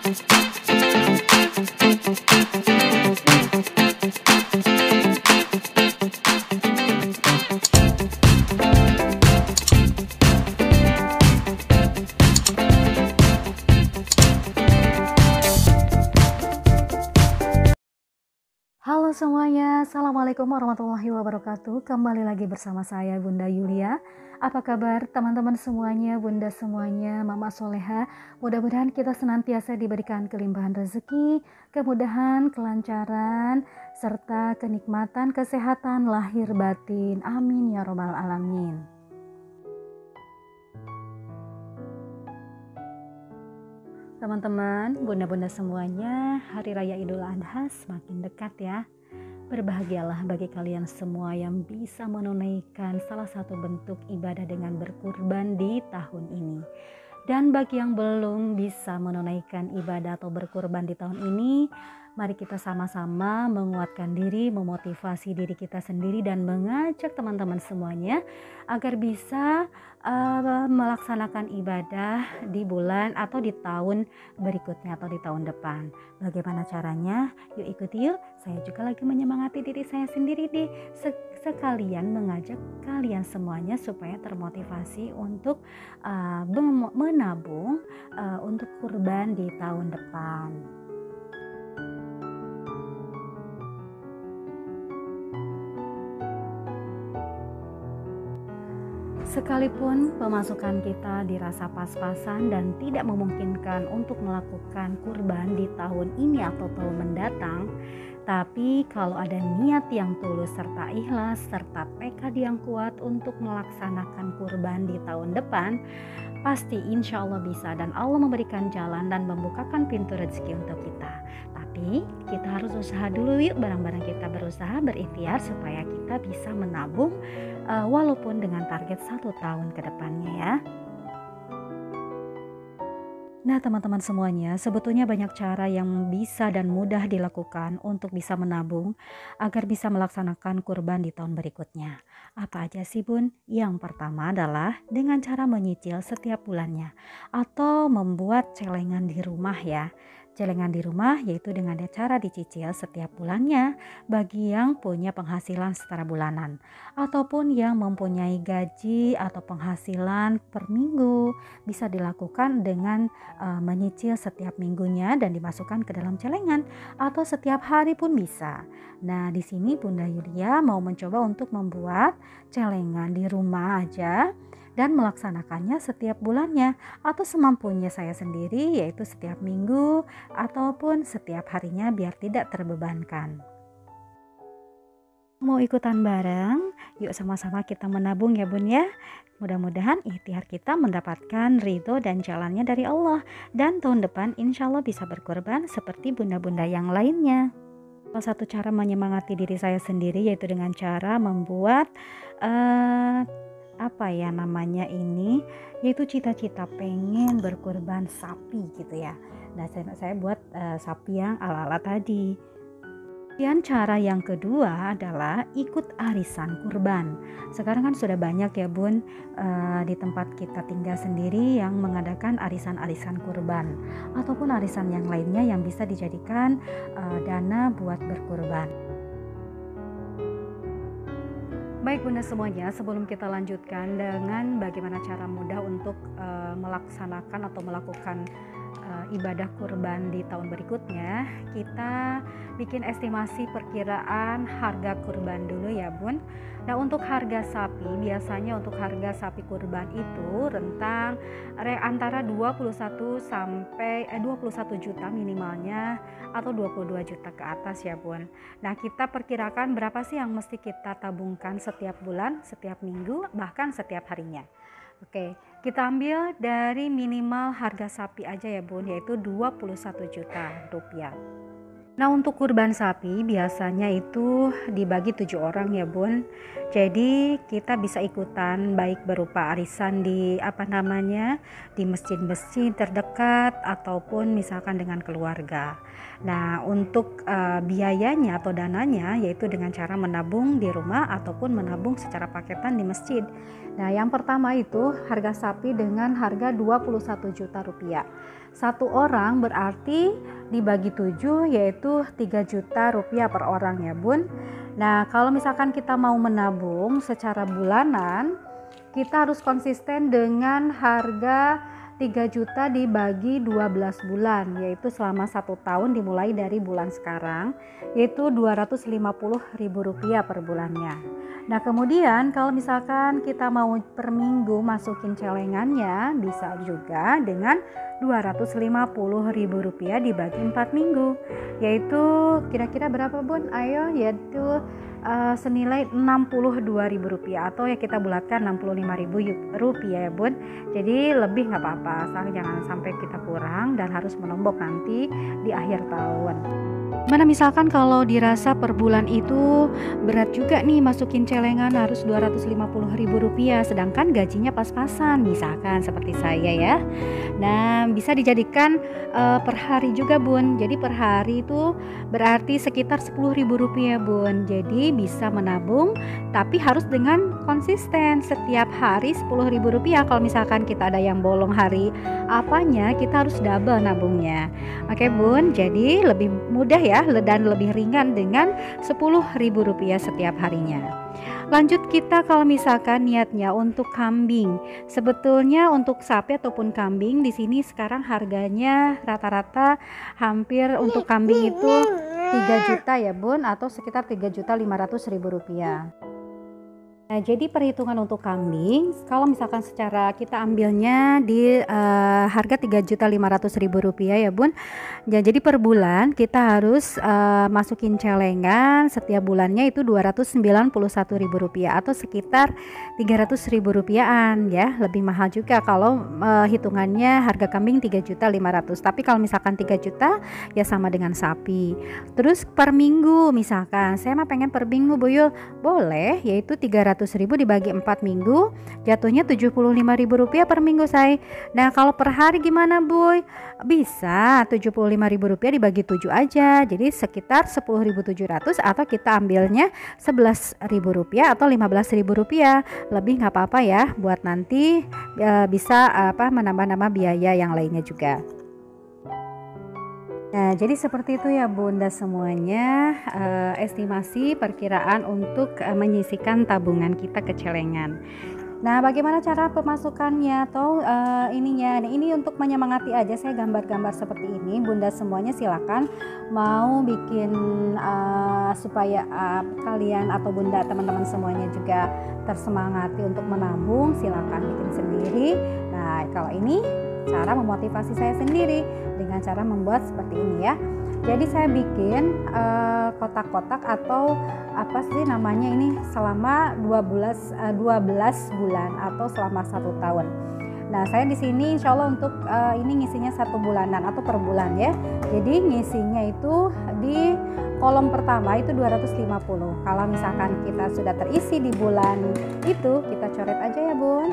Halo semuanya, Assalamualaikum warahmatullahi wabarakatuh. Kembali lagi bersama saya Bunda Yulia. Apa kabar teman-teman semuanya, Bunda semuanya, Mama Soleha? Mudah-mudahan kita senantiasa diberikan kelimpahan rezeki, kemudahan, kelancaran, serta kenikmatan, kesehatan lahir batin. Amin ya robbal alamin. Teman-teman, bunda-bunda semuanya, Hari Raya Idul Adha semakin dekat ya. Berbahagialah bagi kalian semua yang bisa menunaikan salah satu bentuk ibadah dengan berkurban di tahun ini. Dan bagi yang belum bisa menunaikan ibadah atau berkurban di tahun ini, mari kita sama-sama menguatkan diri, memotivasi diri kita sendiri dan mengajak teman-teman semuanya agar bisa melaksanakan ibadah di bulan atau di tahun berikutnya atau di tahun depan. Bagaimana caranya? Yuk ikuti yuk. Saya juga lagi menyemangati diri saya sendiri deh. Sekalian mengajak kalian semuanya supaya termotivasi untuk menabung untuk kurban di tahun depan. Sekalipun pemasukan kita dirasa pas-pasan dan tidak memungkinkan untuk melakukan kurban di tahun ini atau tahun mendatang, tapi kalau ada niat yang tulus serta ikhlas serta tekad yang kuat untuk melaksanakan kurban di tahun depan, pasti insya Allah bisa dan Allah memberikan jalan dan membukakan pintu rezeki untuk kita. Tapi kita harus usaha dulu yuk, bareng-bareng kita berusaha berikhtiar supaya kita bisa menabung walaupun dengan target 1 tahun ke depannya ya. Nah teman-teman semuanya, sebetulnya banyak cara yang bisa dan mudah dilakukan untuk bisa menabung agar bisa melaksanakan kurban di tahun berikutnya. Apa aja sih Bun? Yang pertama adalah dengan cara menyicil setiap bulannya atau membuat celengan di rumah ya. Celengan di rumah yaitu dengan cara dicicil setiap bulannya bagi yang punya penghasilan secara bulanan ataupun yang mempunyai gaji atau penghasilan per minggu, bisa dilakukan dengan menyicil setiap minggunya dan dimasukkan ke dalam celengan atau setiap hari pun bisa. Nah, di sini Bunda Yulia mau mencoba untuk membuat celengan di rumah aja dan melaksanakannya setiap bulannya atau semampunya saya sendiri, yaitu setiap minggu ataupun setiap harinya biar tidak terbebankan. Mau ikutan bareng? Yuk sama-sama kita menabung ya Bun ya. Mudah-mudahan ikhtiar kita mendapatkan ridho dan jalannya dari Allah. Dan tahun depan insya Allah bisa berkorban seperti bunda-bunda yang lainnya. Salah satu cara menyemangati diri saya sendiri yaitu dengan cara membuat yaitu cita-cita pengen berkurban sapi gitu ya. Nah saya buat sapi yang ala-ala tadi. Kemudian cara yang kedua adalah ikut arisan kurban. Sekarang kan sudah banyak ya Bun di tempat kita tinggal sendiri yang mengadakan arisan-arisan kurban ataupun arisan yang lainnya yang bisa dijadikan dana buat berkurban. Baik Bunda semuanya, sebelum kita lanjutkan dengan bagaimana cara mudah untuk melaksanakan atau melakukan ibadah kurban di tahun berikutnya, kita bikin estimasi perkiraan harga kurban dulu ya Bun. Nah untuk harga sapi, biasanya untuk harga sapi kurban itu rentang antara 21 juta minimalnya atau 22 juta ke atas ya Bun. Nah kita perkirakan berapa sih yang mesti kita tabungkan setiap bulan, setiap minggu, bahkan setiap harinya. Oke, kita ambil dari minimal harga sapi aja ya Bun, yaitu 21 juta rupiah. Nah, untuk kurban sapi biasanya itu dibagi 7 orang ya Bun. Jadi kita bisa ikutan baik berupa arisan di di masjid-masjid terdekat ataupun misalkan dengan keluarga. Nah, untuk biayanya atau dananya yaitu dengan cara menabung di rumah ataupun menabung secara paketan di masjid. Nah, yang pertama itu harga sapi dengan harga 21 juta rupiah. Satu orang berarti dibagi 7 yaitu 3 juta rupiah per orang ya Bun. Nah, kalau misalkan kita mau menabung secara bulanan, kita harus konsisten dengan harga 3 juta dibagi 12 bulan, yaitu selama 1 tahun dimulai dari bulan sekarang, yaitu Rp250.000 per bulannya. Nah, kemudian kalau misalkan kita mau per minggu masukin celengannya, bisa juga dengan Rp250.000 dibagi 4 minggu, yaitu kira-kira berapa Bun? Ayo, yaitu senilai Rp62.000 atau ya kita bulatkan Rp65.000 ya Bun. Jadi lebih nggak apa-apa, asal jangan sampai kita kurang dan harus menombok nanti di akhir tahun. Mana misalkan kalau dirasa per bulan itu berat juga nih masukin celengan harus Rp250.000, sedangkan gajinya pas-pasan misalkan seperti saya ya. Nah, bisa dijadikan per hari juga Bun. Jadi per hari itu berarti sekitar Rp10.000 Bun. Jadi bisa menabung tapi harus dengan konsisten setiap hari Rp10.000. Kalau misalkan kita ada yang bolong hari apanya, kita harus double nabungnya. Oke Bun, jadi lebih mudah ya dan lebih ringan dengan Rp10.000 setiap harinya. Lanjut kita kalau misalkan niatnya untuk kambing. Sebetulnya untuk sapi ataupun kambing di sini sekarang harganya rata-rata hampir untuk kambing itu 3 juta ya Bun, atau sekitar Rp3.500.000. Nah, jadi perhitungan untuk kambing, kalau misalkan secara kita ambilnya di harga Rp3.500.000 ya Bun. Ya, jadi per bulan kita harus masukin celengan setiap bulannya itu Rp291.000 atau sekitar Rp300.000-an ya. Lebih mahal juga kalau hitungannya harga kambing Rp3.500.000. Tapi kalau misalkan 3 juta ya sama dengan sapi. Terus per minggu misalkan saya mah pengen per minggu Buyul, boleh, yaitu Rp300.000 dibagi 4 minggu jatuhnya Rp75.000 per minggu say. Nah, kalau per hari gimana Boy? Bisa Rp75.000 dibagi 7 aja, jadi sekitar 10.700 atau kita ambilnya Rp11.000 atau Rp15.000. Lebih nggak apa-apa ya, buat nanti bisa menambah-nambah biaya yang lainnya juga. Nah, jadi seperti itu ya Bunda semuanya, estimasi perkiraan untuk menyisihkan tabungan kita ke celengan. Nah, bagaimana cara pemasukannya atau ininya? Nah, ini untuk menyemangati aja saya gambar-gambar seperti ini. Bunda semuanya silakan mau bikin supaya kalian atau Bunda teman-teman semuanya juga tersemangati untuk menabung, silakan bikin sendiri. Nah, kalau ini cara memotivasi saya sendiri dengan cara membuat seperti ini ya. Jadi saya bikin kotak-kotak atau apa sih namanya ini selama 12 bulan atau selama 1 tahun. Nah, saya di sini insya Allah untuk ini ngisinya 1 bulanan atau per bulan ya. Jadi ngisinya itu di kolom pertama itu 250. Kalau misalkan kita sudah terisi di bulan itu, kita coret aja ya Bun.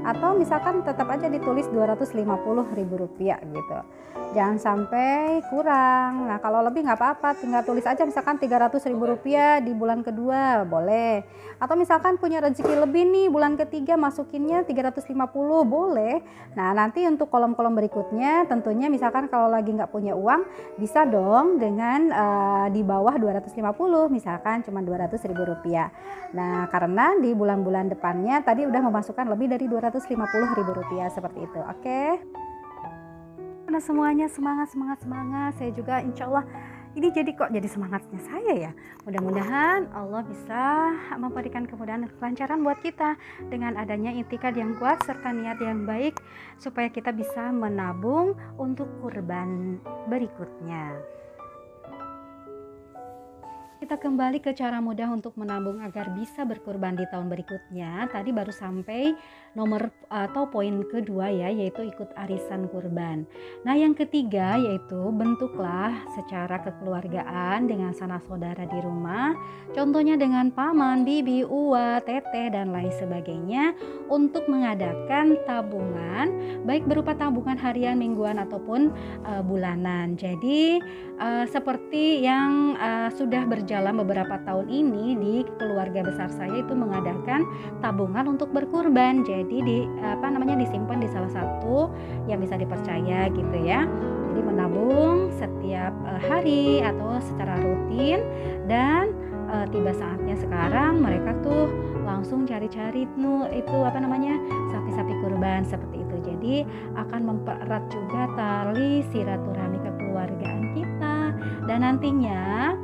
Atau misalkan tetap aja ditulis Rp250.000 gitu, jangan sampai kurang. Nah, kalau lebih nggak apa-apa, tinggal tulis aja misalkan Rp300.000 di bulan kedua boleh, atau misalkan punya rezeki lebih nih bulan ketiga masukinnya 350 boleh. Nah, nanti untuk kolom-kolom berikutnya tentunya misalkan kalau lagi nggak punya uang bisa dong dengan di bawah 250 misalkan cuma Rp200.000. Nah, karena di bulan-bulan depannya tadi udah memasukkan lebih dari Rp250.000 seperti itu. Oke. Nah, semuanya semangat. Saya juga insya Allah ini jadi semangatnya saya ya. Mudah-mudahan Allah bisa memberikan kemudahan dan kelancaran buat kita dengan adanya itikad yang kuat serta niat yang baik supaya kita bisa menabung untuk kurban berikutnya. Kita kembali ke cara mudah untuk menabung agar bisa berkurban di tahun berikutnya. Tadi baru sampai nomor atau poin kedua ya, yaitu ikut arisan kurban. Nah, yang ketiga yaitu bentuklah secara kekeluargaan dengan sanak saudara di rumah. Contohnya dengan paman, bibi, uwa, teteh dan lain sebagainya untuk mengadakan tabungan baik berupa tabungan harian, mingguan ataupun bulanan. Jadi seperti yang sudah berjalan beberapa tahun ini di keluarga besar saya itu mengadakan tabungan untuk berkurban. Jadi disimpan di salah satu yang bisa dipercaya gitu ya. Jadi menabung setiap hari atau secara rutin dan tiba saatnya sekarang mereka tuh langsung cari-cari sapi-sapi kurban seperti itu. Jadi akan mempererat juga tali silaturahmi kekeluargaan kita dan nantinya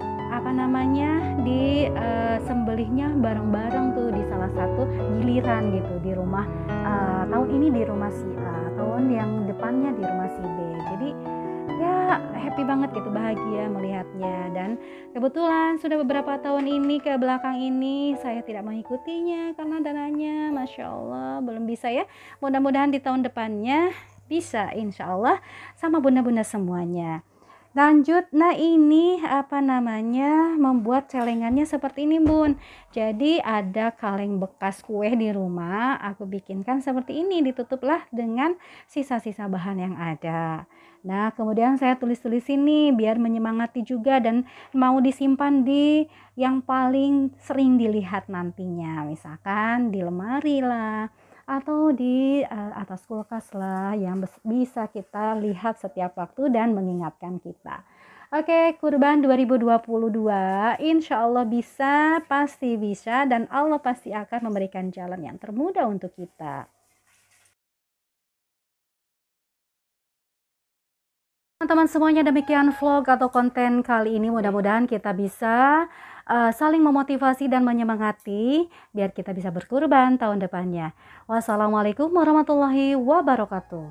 sembelihnya bareng-bareng tuh di salah satu giliran gitu di rumah, tahun ini di rumah si A, tahun yang depannya di rumah si B. Jadi ya happy banget gitu, bahagia melihatnya. Dan kebetulan sudah beberapa tahun ini ke belakang ini saya tidak mengikutinya karena dananya Masya Allah belum bisa ya. Mudah-mudahan di tahun depannya bisa insya Allah sama bunda-bunda semuanya. Lanjut, nah ini membuat celengannya seperti ini bun. Jadi ada kaleng bekas kue di rumah, aku bikinkan seperti ini, ditutuplah dengan sisa-sisa bahan yang ada. Nah kemudian saya tulis-tulis ini biar menyemangati juga dan mau disimpan di yang paling sering dilihat nantinya, misalkan di lemari lah atau di atas kulkas lah yang bisa kita lihat setiap waktu dan mengingatkan kita. Oke, kurban 2022 insya Allah bisa, pasti bisa, dan Allah pasti akan memberikan jalan yang termudah untuk kita. Teman-teman semuanya, demikian vlog atau konten kali ini. Mudah-mudahan kita bisa saling memotivasi dan menyemangati biar kita bisa berkurban tahun depannya. Wassalamualaikum warahmatullahi wabarakatuh.